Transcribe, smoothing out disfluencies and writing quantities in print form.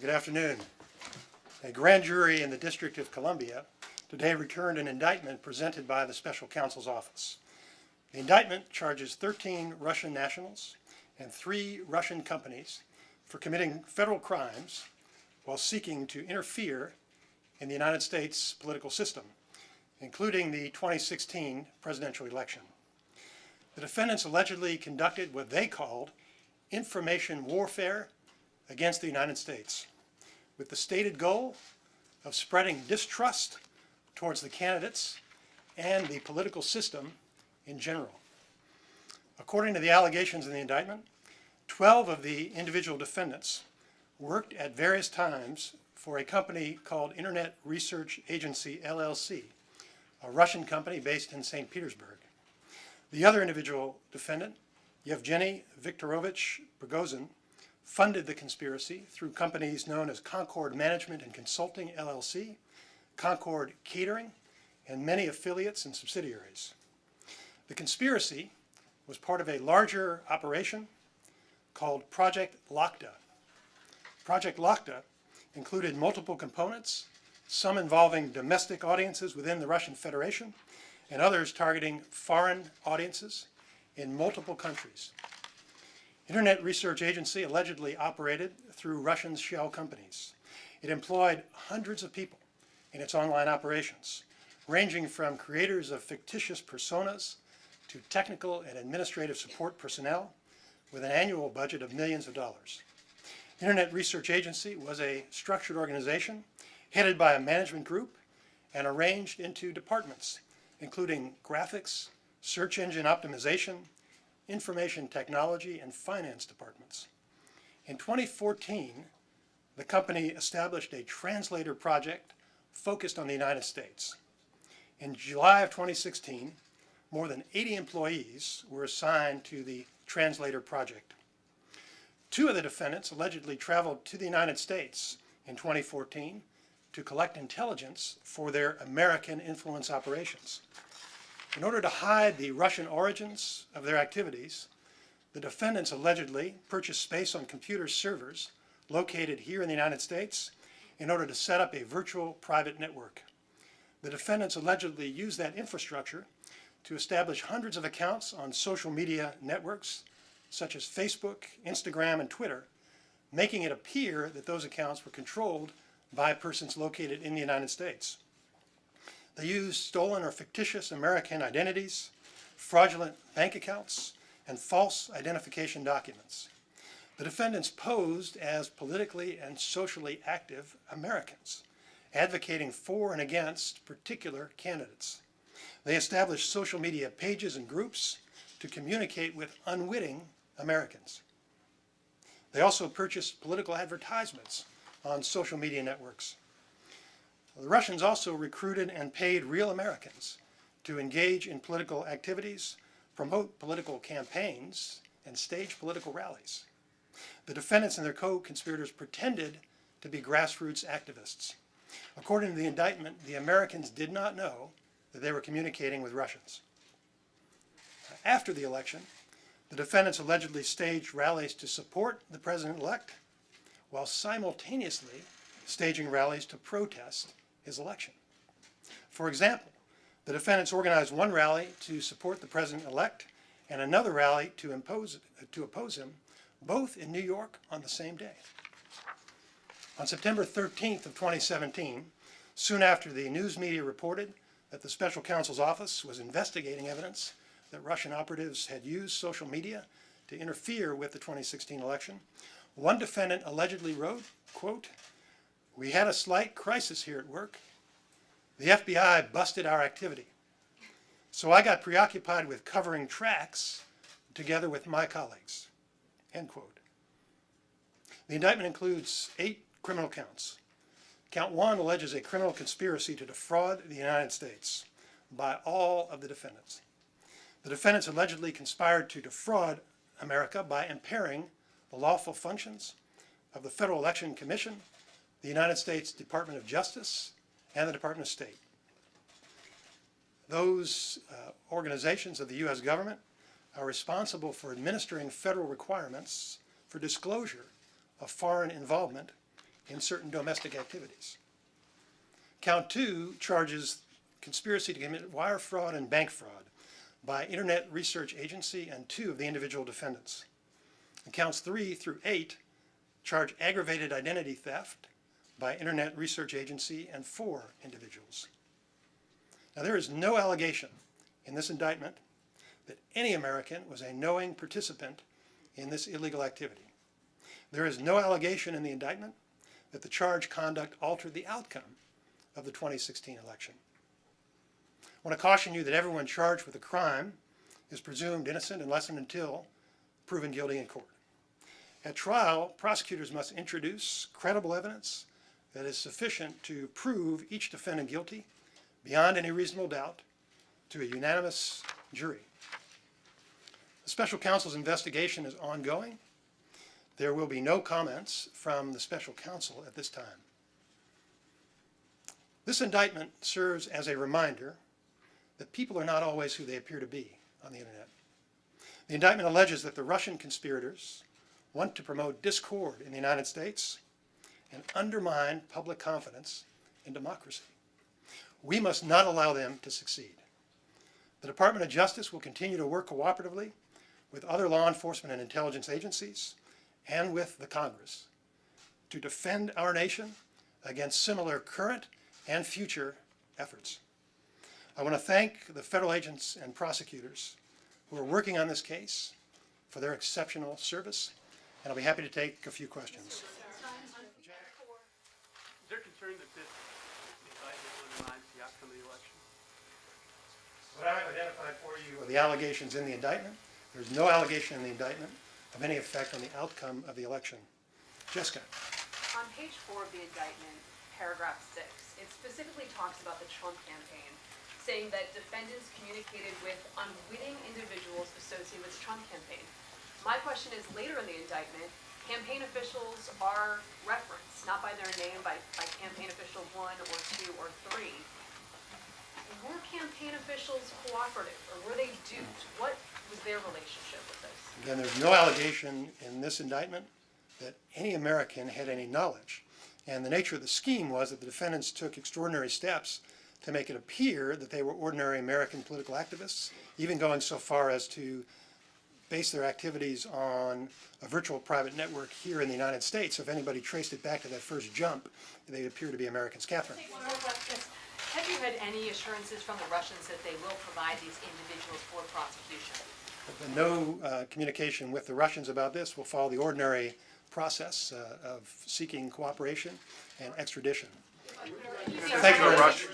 Good afternoon. A grand jury in the District of Columbia today returned an indictment presented by the Special Counsel's Office. The indictment charges 13 Russian nationals and 3 Russian companies for committing federal crimes while seeking to interfere in the United States political system, including the 2016 presidential election. The defendants allegedly conducted what they called information warfare against the United States, with the stated goal of spreading distrust towards the candidates and the political system in general. According to the allegations in the indictment, 12 of the individual defendants worked at various times for a company called Internet Research Agency, LLC, a Russian company based in St. Petersburg. The other individual defendant, Yevgeny Viktorovich Prigozhin, funded the conspiracy through companies known as Concord Management and Consulting, LLC, Concord Catering, and many affiliates and subsidiaries. The conspiracy was part of a larger operation called Project Lakta. Project Lakta included multiple components, some involving domestic audiences within the Russian Federation, and others targeting foreign audiences in multiple countries. Internet Research Agency allegedly operated through Russian shell companies. It employed hundreds of people in its online operations, ranging from creators of fictitious personas to technical and administrative support personnel, with an annual budget of millions of dollars. Internet Research Agency was a structured organization headed by a management group and arranged into departments, including graphics, search engine optimization, information technology, and finance departments. In 2014, the company established a translator project focused on the United States. In July of 2016, more than 80 employees were assigned to the translator project. 2 of the defendants allegedly traveled to the United States in 2014 to collect intelligence for their American influence operations. In order to hide the Russian origins of their activities, the defendants allegedly purchased space on computer servers located here in the United States in order to set up a virtual private network. The defendants allegedly used that infrastructure to establish hundreds of accounts on social media networks such as Facebook, Instagram, and Twitter, making it appear that those accounts were controlled by persons located in the United States. They used stolen or fictitious American identities, fraudulent bank accounts, and false identification documents. The defendants posed as politically and socially active Americans, advocating for and against particular candidates. They established social media pages and groups to communicate with unwitting Americans. They also purchased political advertisements on social media networks. The Russians also recruited and paid real Americans to engage in political activities, promote political campaigns, and stage political rallies. The defendants and their co-conspirators pretended to be grassroots activists. According to the indictment, the Americans did not know that they were communicating with Russians. After the election, the defendants allegedly staged rallies to support the president-elect, while simultaneously staging rallies to protest his election. For example, the defendants organized one rally to support the president-elect and another rally to oppose him, both in New York on the same day. On September 13th of 2017, soon after the news media reported that the Special Counsel's Office was investigating evidence that Russian operatives had used social media to interfere with the 2016 election, one defendant allegedly wrote, quote, "We had a slight crisis here at work. The FBI busted our activity. So I got preoccupied with covering tracks together with my colleagues," end quote. The indictment includes 8 criminal counts. Count 1 alleges a criminal conspiracy to defraud the United States by all of the defendants. The defendants allegedly conspired to defraud America by impairing the lawful functions of the Federal Election Commission, the United States Department of Justice, and the Department of State. Those organizations of the U.S. government are responsible for administering federal requirements for disclosure of foreign involvement in certain domestic activities. Count 2 charges conspiracy to commit wire fraud and bank fraud by Internet Research Agency and 2 of the individual defendants. And counts 3 through 8 charge aggravated identity theft by Internet Research Agency and 4 individuals. Now, there is no allegation in this indictment that any American was a knowing participant in this illegal activity. There is no allegation in the indictment that the charged conduct altered the outcome of the 2016 election. I want to caution you that everyone charged with a crime is presumed innocent unless and until proven guilty in court. At trial, prosecutors must introduce credible evidence that is sufficient to prove each defendant guilty beyond any reasonable doubt to a unanimous jury. The special counsel's investigation is ongoing. There will be no comments from the special counsel at this time. This indictment serves as a reminder that people are not always who they appear to be on the internet. The indictment alleges that the Russian conspirators want to promote discord in the United States and undermine public confidence in democracy. We must not allow them to succeed. The Department of Justice will continue to work cooperatively with other law enforcement and intelligence agencies and with the Congress to defend our nation against similar current and future efforts. I want to thank the federal agents and prosecutors who are working on this case for their exceptional service, and I'll be happy to take a few questions. Is there concern that this indictment undermines the outcome of the election? What I've identified for you are the allegations in the indictment. There's no allegation in the indictment of any effect on the outcome of the election. Jessica. On page 4 of the indictment, paragraph 6, it specifically talks about the Trump campaign, saying that defendants communicated with unwitting individuals associated with the Trump campaign. My question is, later in the indictment, campaign officials are referenced, not by their name, by campaign official 1 or 2 or 3. Were campaign officials cooperative, or were they duped? What was their relationship with this? Again, there's no allegation in this indictment that any American had any knowledge. And the nature of the scheme was that the defendants took extraordinary steps to make it appear that they were ordinary American political activists, even going so far as to base their activities on a virtual private network here in the United States. So if anybody traced it back to that first jump, they'd appear to be Americans. Catherine. Have you had any assurances from the Russians that they will provide these individuals for prosecution? No communication with the Russians about this. Will follow the ordinary process of seeking cooperation and extradition. Thank you very much.